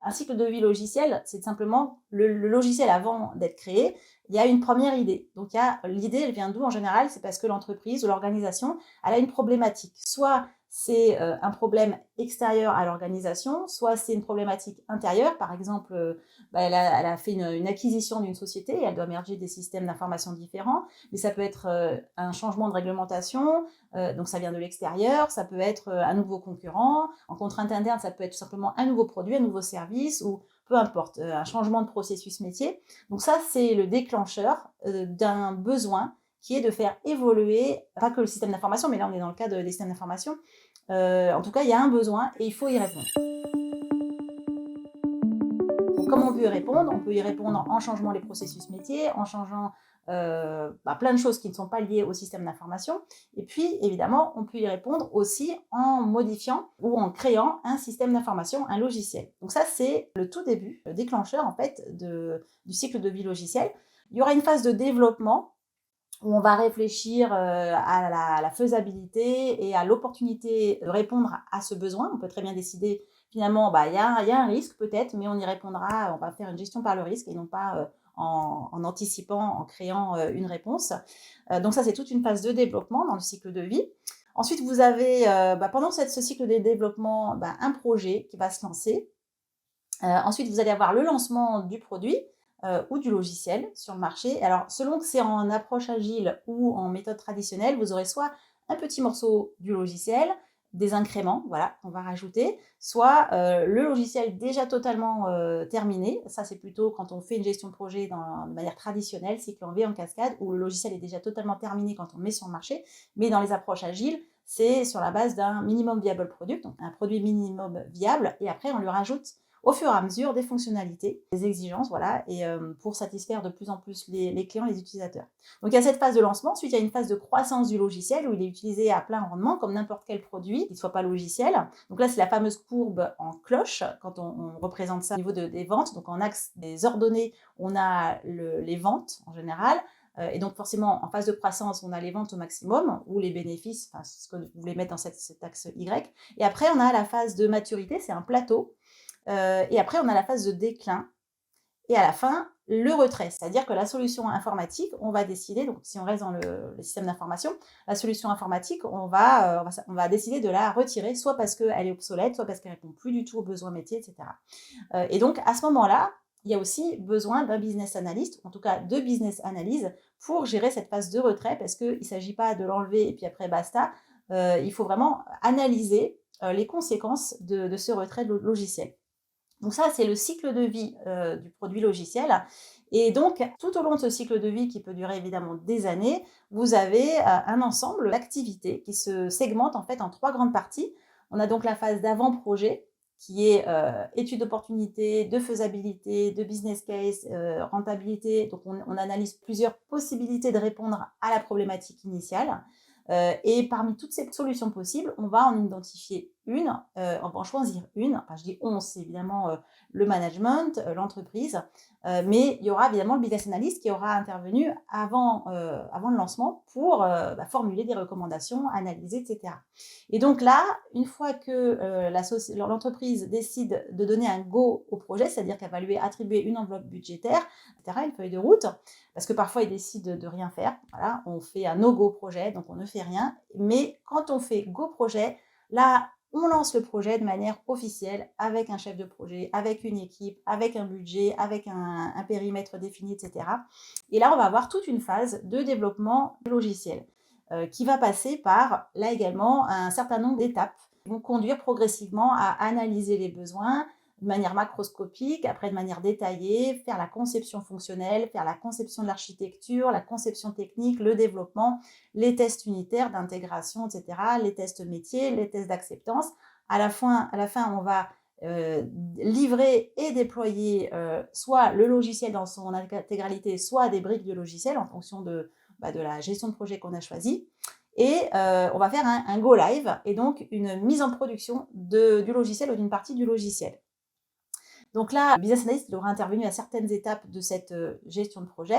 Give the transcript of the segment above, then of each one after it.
Un cycle de vie logiciel, c'est simplement le logiciel avant d'être créé, il y a une première idée. Donc l'idée, elle vient d'où en général? C'est parce que l'entreprise ou l'organisation, elle a une problématique. Soit c'est un problème extérieur à l'organisation, soit c'est une problématique intérieure. Par exemple, elle a fait une acquisition d'une société et elle doit merger des systèmes d'information différents. Mais ça peut être un changement de réglementation, donc ça vient de l'extérieur. Ça peut être un nouveau concurrent. En contrainte interne, ça peut être tout simplement un nouveau produit, un nouveau service ou peu importe, un changement de processus métier. Donc ça, c'est le déclencheur d'un besoin qui est de faire évoluer, pas que le système d'information, mais là on est dans le cas des systèmes d'information. En tout cas, il y a un besoin et il faut y répondre. Donc, comment on peut y répondre? On peut y répondre en changeant les processus métiers, en changeant plein de choses qui ne sont pas liées au système d'information. Et puis, évidemment, on peut y répondre aussi en modifiant ou en créant un système d'information, un logiciel. Donc ça, c'est le tout début, le déclencheur en fait du cycle de vie logiciel. Il y aura une phase de développement où on va réfléchir à la faisabilité et à l'opportunité de répondre à ce besoin. On peut très bien décider, finalement, il y a un risque peut-être, mais on y répondra, on va faire une gestion par le risque et non pas en anticipant, en créant une réponse. Donc ça, c'est toute une phase de développement dans le cycle de vie. Ensuite, vous avez, pendant ce cycle de développement, un projet qui va se lancer. Ensuite, vous allez avoir le lancement du produit ou du logiciel sur le marché. Alors, selon que c'est en approche agile ou en méthode traditionnelle, vous aurez soit un petit morceau du logiciel, des incréments, voilà, qu'on va rajouter, soit le logiciel déjà totalement terminé. Ça, c'est plutôt quand on fait une gestion de projet de manière traditionnelle, cycle en V en cascade, où le logiciel est déjà totalement terminé quand on le met sur le marché. Mais dans les approches agiles, c'est sur la base d'un minimum viable product, donc un produit minimum viable, et après on lui rajoute au fur et à mesure des fonctionnalités, des exigences, voilà, et pour satisfaire de plus en plus les clients, les utilisateurs. Donc il y a cette phase de lancement, ensuite il y a une phase de croissance du logiciel où il est utilisé à plein rendement comme n'importe quel produit qui ne soit pas logiciel. Donc là c'est la fameuse courbe en cloche quand on représente ça au niveau des ventes. Donc en axe des ordonnées, on a les ventes en général. Et donc forcément, en phase de croissance, on a les ventes au maximum ou les bénéfices, enfin ce que vous voulez mettre dans cet axe Y. Et après, on a la phase de maturité, c'est un plateau. Et après, on a la phase de déclin. Et à la fin, le retrait. C'est-à-dire que la solution informatique, on va décider, donc si on reste dans le système d'information, la solution informatique, on va décider de la retirer, soit parce qu'elle est obsolète, soit parce qu'elle ne répond plus du tout aux besoins métiers, etc. Et donc, à ce moment-là, il y a aussi besoin d'un business analyst, en tout cas de business analyse, pour gérer cette phase de retrait, parce qu'il ne s'agit pas de l'enlever et puis après basta. Il faut vraiment analyser les conséquences de ce retrait de logiciel. Donc ça, c'est le cycle de vie du produit logiciel. Et donc, tout au long de ce cycle de vie, qui peut durer évidemment des années, vous avez un ensemble d'activités qui se segmentent en fait en 3 grandes parties. On a donc la phase d'avant-projet, qui est étude d'opportunité, de faisabilité, de business case, rentabilité. Donc, on analyse plusieurs possibilités de répondre à la problématique initiale. Et parmi toutes ces solutions possibles, on va en identifier une, on va en choisir une. Enfin, je dis on, c'est évidemment le management, l'entreprise, mais il y aura évidemment le business analyst qui aura intervenu avant le lancement pour formuler des recommandations, analyser, etc. Et donc là, une fois que l'entreprise décide de donner un go au projet, c'est-à-dire qu'elle va lui attribuer une enveloppe budgétaire, etc., une feuille de route, parce que parfois ils décident de rien faire. Voilà, on fait un no-go projet, donc on ne fait rien. Mais quand on fait go projet, là, on lance le projet de manière officielle avec un chef de projet, avec une équipe, avec un budget, avec un périmètre défini, etc. Et là, on va avoir toute une phase de développement logiciel qui va passer par, là également, un certain nombre d'étapes qui vont conduire progressivement à analyser les besoins de manière macroscopique, après de manière détaillée, faire la conception fonctionnelle, faire la conception de l'architecture, la conception technique, le développement, les tests unitaires d'intégration, etc., les tests métiers, les tests d'acceptance. À la fin, on va livrer et déployer soit le logiciel dans son intégralité, soit des briques de logiciel en fonction de la gestion de projet qu'on a choisi. Et on va faire un go live et donc une mise en production du logiciel ou d'une partie du logiciel. Donc là, le business analyst aura intervenu à certaines étapes de cette gestion de projet.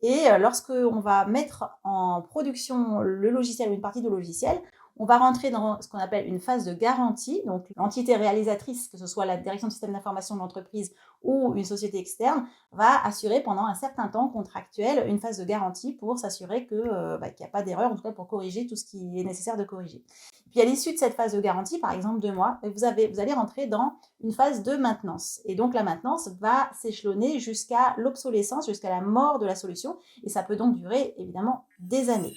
Et lorsqu'on va mettre en production le logiciel ou une partie du logiciel, On va rentrer dans ce qu'on appelle une phase de garantie. Donc, l'entité réalisatrice, que ce soit la direction du système d'information de l'entreprise ou une société externe, va assurer pendant un certain temps contractuel une phase de garantie pour s'assurer qu'il n'y a pas d'erreur, en tout cas pour corriger tout ce qui est nécessaire de corriger. Puis à l'issue de cette phase de garantie, par exemple 2 mois, vous allez rentrer dans une phase de maintenance. Et donc la maintenance va s'échelonner jusqu'à l'obsolescence, jusqu'à la mort de la solution. Et ça peut donc durer évidemment des années.